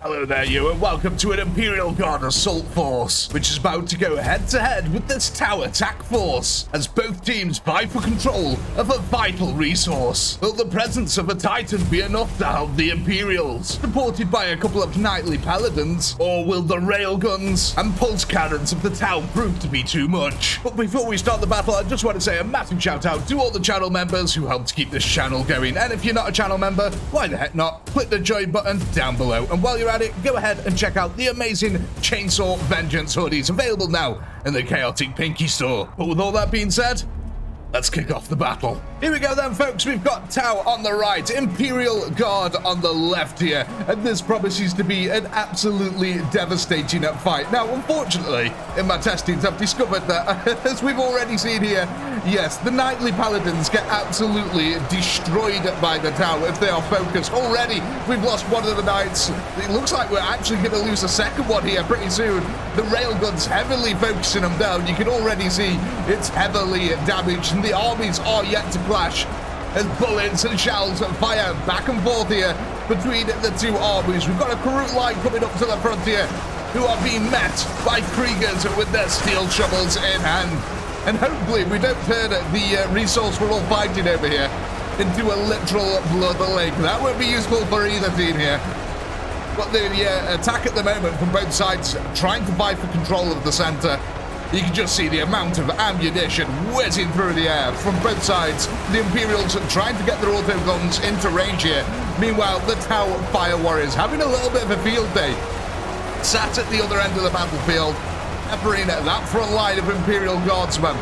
Hello there, you, and welcome to an Imperial Guard assault force, which is about to go head-to-head with this Tau attack force, as both teams vie for control of a vital resource. Will the presence of a Titan be enough to help the Imperials, supported by a couple of knightly paladins, or will the railguns and pulse cannons of the Tau prove to be too much? But before we start the battle, I just want to say a massive shout-out to all the channel members who helped keep this channel going, and if you're not a channel member, why the heck not? Click the join button down below, and while you're at it, go ahead and check out the amazing Chainsaw Vengeance hoodies available now in the ChaoticPinky store. But with all that being said, let's kick off the battle. Here we go then, folks. We've got Tau on the right, Imperial Guard on the left here, and this promises to be an absolutely devastating fight. Now, unfortunately, in my testings, I've discovered that, as we've already seen here, yes, the knightly paladins get absolutely destroyed by the Tau if they are focused. Already, we've lost one of the knights. It looks like we're actually going to lose a second one here pretty soon. The railguns heavily focusing them down. You can already see it's heavily damaged, and the armies are yet to clash as bullets and shells fire back and forth here between the two armies. We've got a Karut line coming up to the front here who are being met by Kriegers with their steel shovels in hand. And hopefully we don't turn the resource we're all fighting over here into a literal blood lake. That won't be useful for either team here. But the attack at the moment from both sides, trying to vie for control of the center. You can just see the amount of ammunition whizzing through the air from both sides. The Imperials are trying to get their auto guns into range here. Meanwhile, the Tau Fire Warriors having a little bit of a field day. Sat at the other end of the battlefield, peppering that front line of Imperial Guardsmen.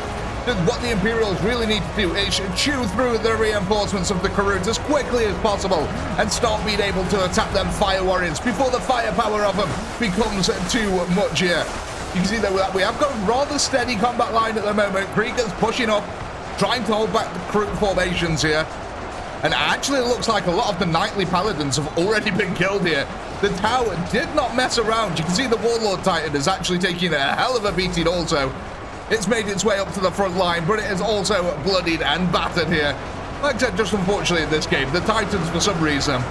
What the Imperials really need to do is chew through the reinforcements of the Karut as quickly as possible and start being able to attack them Fire Warriors before the firepower of them becomes too much here. You can see that we have got a rather steady combat line at the moment. Kriegers pushing up, trying to hold back the Karut formations here. And actually it looks like a lot of the knightly paladins have already been killed here. The Tau did not mess around. You can see the Warlord Titan is actually taking a hell of a beating also. It's made its way up to the front line, but it is also bloodied and battered here. Like I said, just unfortunately in this game, the Titans, for some reason,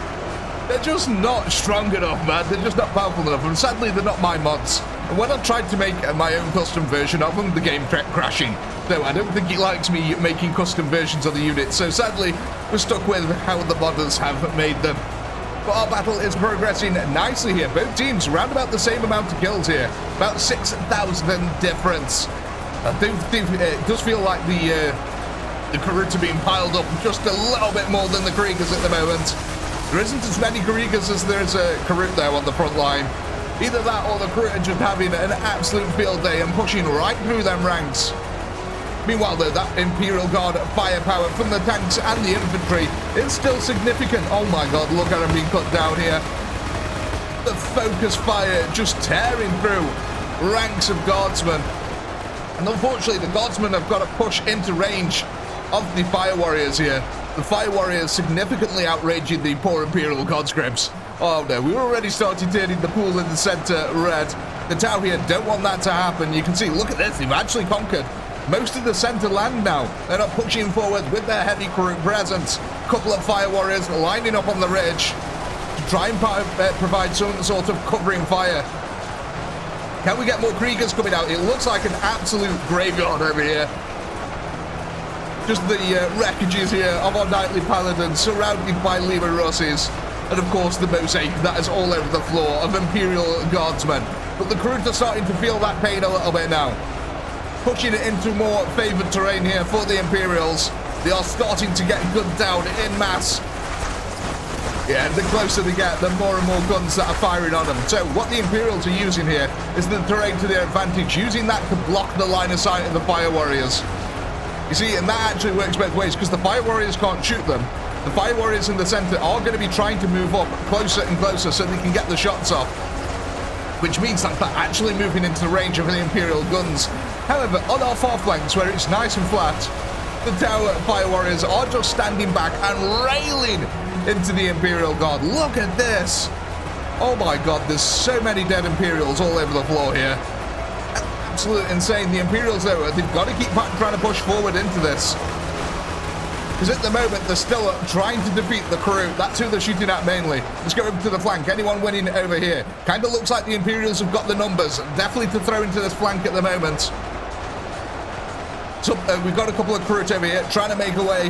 they're just not strong enough, man. They're just not powerful enough, and sadly, they're not my mods. And when I tried to make my own custom version of them, the game kept crashing. So I don't think it likes me making custom versions of the units. So sadly, we're stuck with how the modders have made them. But our battle is progressing nicely here. Both teams around about the same amount of kills here. About 6,000 difference. I do think it does feel like the Karut are being piled up just a little bit more than the Kriegers at the moment. There isn't as many Kriegers as there is a Karut there on the front line. Either that or the Karut are just having an absolute field day and pushing right through them ranks. Meanwhile, though, that Imperial Guard firepower from the tanks and the infantry is still significant. Oh my god, look at them being cut down here. The focus fire just tearing through ranks of guardsmen. And unfortunately, the guardsmen have got to push into range of the Fire Warriors here. The Fire Warriors significantly outraging the poor Imperial conscripts. Oh no, we were already starting turning the pool in the center red. The Tau here don't want that to happen. You can see, look at this, they've actually conquered most of the center land now. They're not pushing forward with their heavy Karut presence. A couple of Fire Warriors lining up on the ridge to try and provide some sort of covering fire. Can we get more Kriegers coming out? It looks like an absolute graveyard over here. Just the wreckages here of our knightly paladins surrounded by Lima Rossis. And of course the mosaic that is all over the floor of Imperial Guardsmen. But the Karut are starting to feel that pain a little bit now. Pushing it into more favoured terrain here for the Imperials. They are starting to get gunned down in mass. Yeah, the closer they get, the more and more guns that are firing on them. So what the Imperials are using here is the terrain to their advantage, using that to block the line of sight of the Fire Warriors. You see, and that actually works both ways, because the Fire Warriors can't shoot them. The Fire Warriors in the center are going to be trying to move up closer and closer so they can get the shots off, which means that they're actually moving into the range of the Imperial guns. However, on our far flanks, where it's nice and flat, the Tau Fire Warriors are just standing back and railing into the Imperial Guard. Look at this! Oh my god, there's so many dead Imperials all over the floor here. Absolutely insane. The Imperials, though, they've got to keep trying to push forward into this. Because at the moment, they're still trying to defeat the crew. That's who they're shooting at mainly. Let's go over to the flank. Anyone winning over here? Kind of looks like the Imperials have got the numbers. Definitely to throw into this flank at the moment. So we've got a couple of crew over here trying to make a way,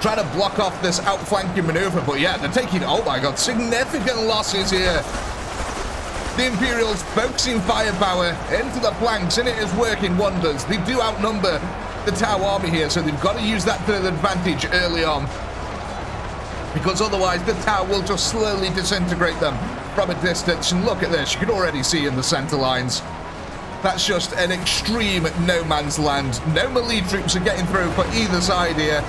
trying to block off this outflanking maneuver. But yeah, they're taking, oh my god, significant losses here. The Imperials focusing firepower into the flanks, and it is working wonders. They do outnumber the Tau army here, so they've got to use that to their advantage early on, because otherwise the Tau will just slowly disintegrate them from a distance. And look at this, you can already see in the center lines, that's just an extreme no man's land. No melee troops are getting through for either side here.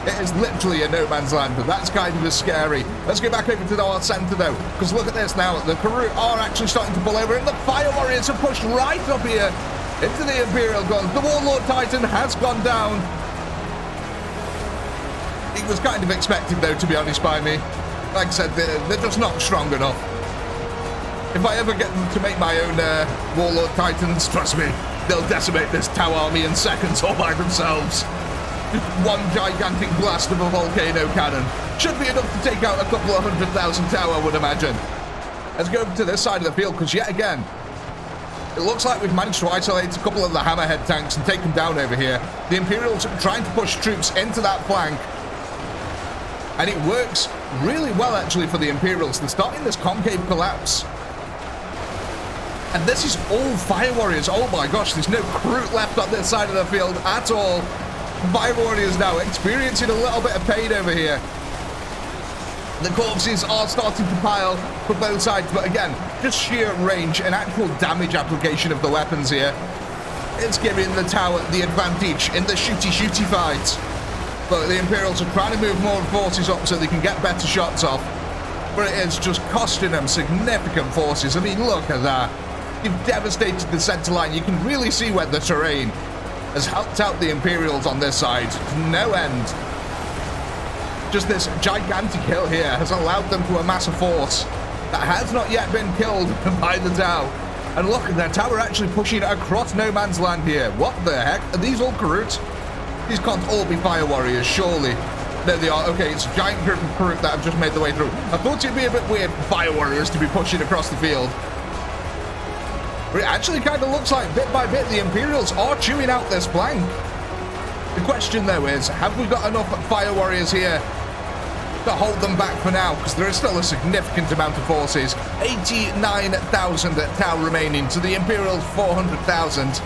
It is literally a no man's land, but that's kind of scary. Let's go back over to our center though, because look at this now. The crew are actually starting to pull over, and the Fire Warriors are pushed right up here into the Imperial guns. The Warlord Titan has gone down. It was kind of expected though, to be honest by me. Like I said, they're just not strong enough. If I ever get them to make my own Warlord Titans, trust me, they'll decimate this Tau army in seconds all by themselves. Just one gigantic blast of a volcano cannon should be enough to take out a couple of 100,000 Tau, I would imagine. Let's go over to this side of the field, because yet again, it looks like we've managed to isolate a couple of the Hammerhead tanks and take them down over here. The Imperials are trying to push troops into that flank, and it works really well actually for the Imperials. They're starting this concave collapse. And this is all Fire Warriors. Oh my gosh, there's no crew left on this side of the field at all. Fire Warriors now experiencing a little bit of pain over here. The corpses are starting to pile for both sides, but again, just sheer range and actual damage application of the weapons here, it's giving the Tower the advantage in the shooty fight. But the Imperials are trying to move more forces up so they can get better shots off, but it is just costing them significant forces. I mean, look at that. You've devastated the center line. You can really see where the terrain has helped out the Imperials on this side to no end. Just this gigantic hill here has allowed them to amass a force that has not yet been killed by the Tau. And look, their Tower actually pushing across no man's land here. What the heck? Are these all Karut? These can't all be Fire Warriors, surely. There they are. Okay, it's a giant group of Karut that have just made their way through. I thought it'd be a bit weird for Fire Warriors to be pushing across the field. But it actually kind of looks like bit by bit the Imperials are chewing out this flank. The question though is, have we got enough Fire Warriors here to hold them back for now? Because there is still a significant amount of forces. 89,000 Tau remaining to the Imperials 400,000.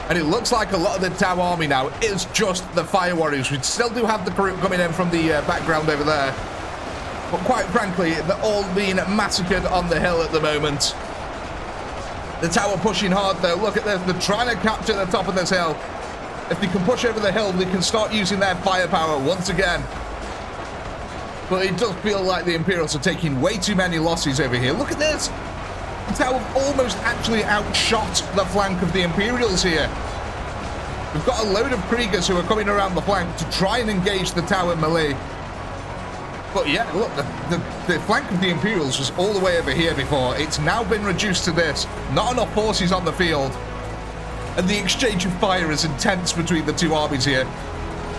And it looks like a lot of the Tau army now is just the Fire Warriors. We still do have the crew coming in from the background over there. But quite frankly, they're all being massacred on the hill at the moment. The Tower pushing hard though. Look at this. They're trying to capture the top of this hill. If they can push over the hill, they can start using their firepower once again. But it does feel like the Imperials are taking way too many losses over here. Look at this. The Tower almost actually outshot the flank of the Imperials here. We've got a load of Kriegers who are coming around the flank to try and engage the Tower melee. But yeah, look, the flank of the Imperials was all the way over here before. It's now been reduced to this. Not enough forces on the field. And the exchange of fire is intense between the two armies here.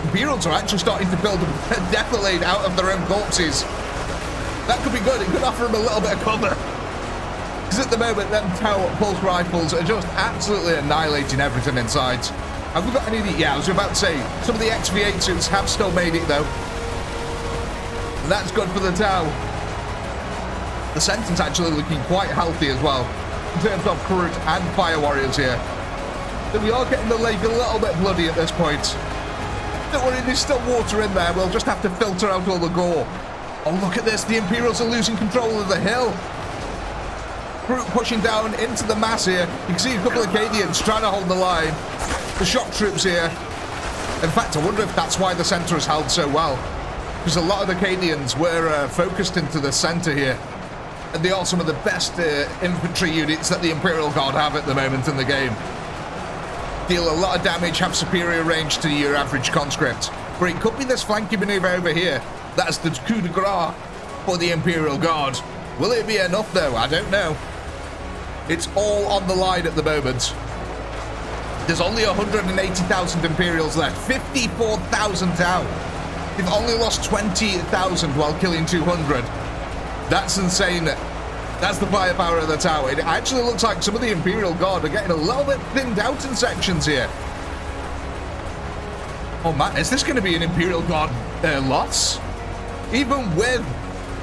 Imperials are actually starting to build a defilade out of their own corpses. That could be good. It could offer them a little bit of cover. Because at the moment, them Tau pulse rifles are just absolutely annihilating everything inside. Have we got any of the... Yeah, I was about to say, some of the XV8 suits have still made it, though. And that's good for the Tau. The center's actually looking quite healthy as well, in terms of Karut and Fire Warriors here. So we are getting the lake a little bit bloody at this point. Don't worry, there's still water in there. We'll just have to filter out all the gore. Oh, look at this. The Imperials are losing control of the hill. Karut pushing down into the mass here. You can see a couple of Acadians trying to hold the line. The shock troops here. In fact, I wonder if that's why the center is held so well. Because a lot of the Acadians were focused into the center here. And they are some of the best infantry units that the Imperial Guard have at the moment in the game. Deal a lot of damage, have superior range to your average conscript. But it could be this flanking maneuver over here. That's the coup de grace for the Imperial Guard. Will it be enough though? I don't know. It's all on the line at the moment. There's only 180,000 Imperials left. 54,000 Tau. They've only lost 20,000 while killing 200. That's insane. That's the firepower of the Tau. It actually looks like some of the Imperial Guard are getting a little bit thinned out in sections here. Oh man, is this going to be an Imperial Guard loss? Even with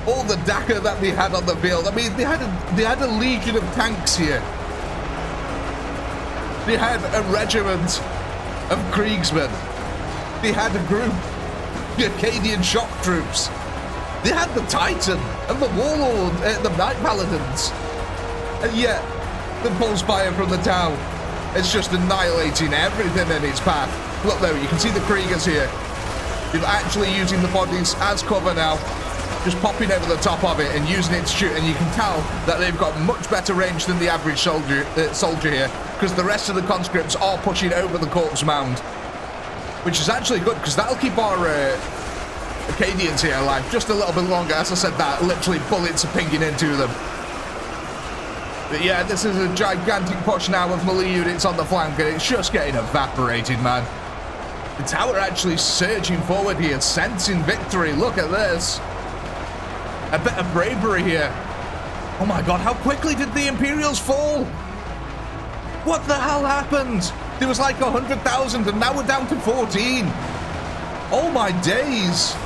all the Dakar that they had on the field. I mean, they had a legion of tanks here. They had a regiment of Kriegsmen. They had a group, the Acadian shock troops. They had the Titan and the Warlord, the Night Paladins. And yet, the pulse fire from the Tau is just annihilating everything in its path. Look though, you can see the Kriegers here. They're actually using the bodies as cover now. Just popping over the top of it and using it to shoot. And you can tell that they've got much better range than the average soldier here. Because the rest of the conscripts are pushing over the corpse mound. Which is actually good, because that'll keep our Acadians here alive just a little bit longer. As I said, that literally bullets are pinging into them. But yeah, this is a gigantic push now of melee units on the flank, and it's just getting evaporated, man. The Tau are actually surging forward here, sensing victory. Look at this. A bit of bravery here. Oh my god, how quickly did the Imperials fall? What the hell happened? There was like 100,000 and now we're down to 14. Oh my days.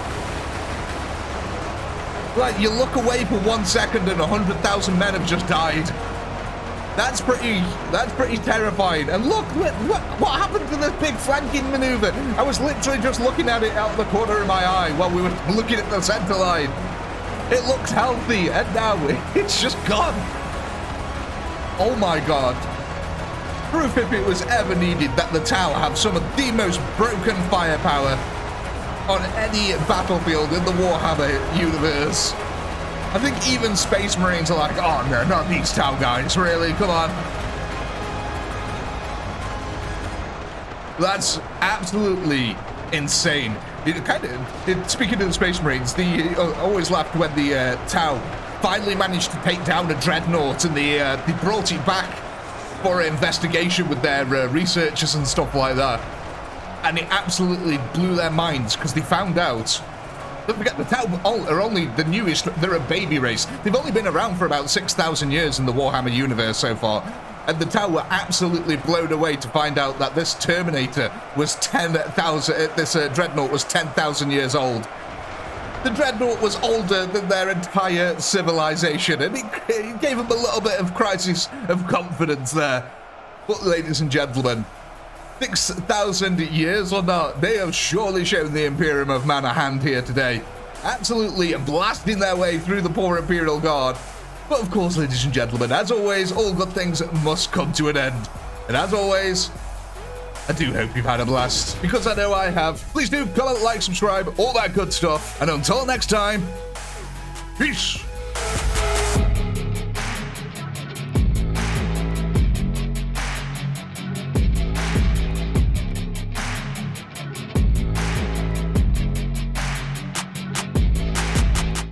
Like, you look away for 1 second and 100,000 men have just died. That's pretty terrifying. And look, what happened to this big flanking maneuver? I was literally just looking at it out the corner of my eye while we were looking at the center line. It looked healthy, and now it's just gone. Oh my god. Proof if it was ever needed that the Tau have some of the most broken firepower on any battlefield in the Warhammer universe. I think even Space Marines are like, oh no, not these Tau guys, really, come on. That's absolutely insane. Speaking of the Space Marines, they always laughed when the Tau finally managed to take down a dreadnought, and they brought it back for an investigation with their researchers and stuff like that. And it absolutely blew their minds, because they found out, don't forget, the Tau are only the newest, they're a baby race. They've only been around for about 6,000 years in the Warhammer universe so far. And the Tau were absolutely blown away to find out that this Terminator was 10,000, this Dreadnought was 10,000 years old. The Dreadnought was older than their entire civilization, and it gave them a little bit of crisis of confidence there. But ladies and gentlemen, 6,000 years or not, they have surely shown the Imperium of Man a hand here today. Absolutely blasting their way through the poor Imperial Guard. But of course, ladies and gentlemen, as always, all good things must come to an end. And as always, I do hope you've had a blast, because I know I have. Please do comment, like, subscribe, all that good stuff. And until next time, peace.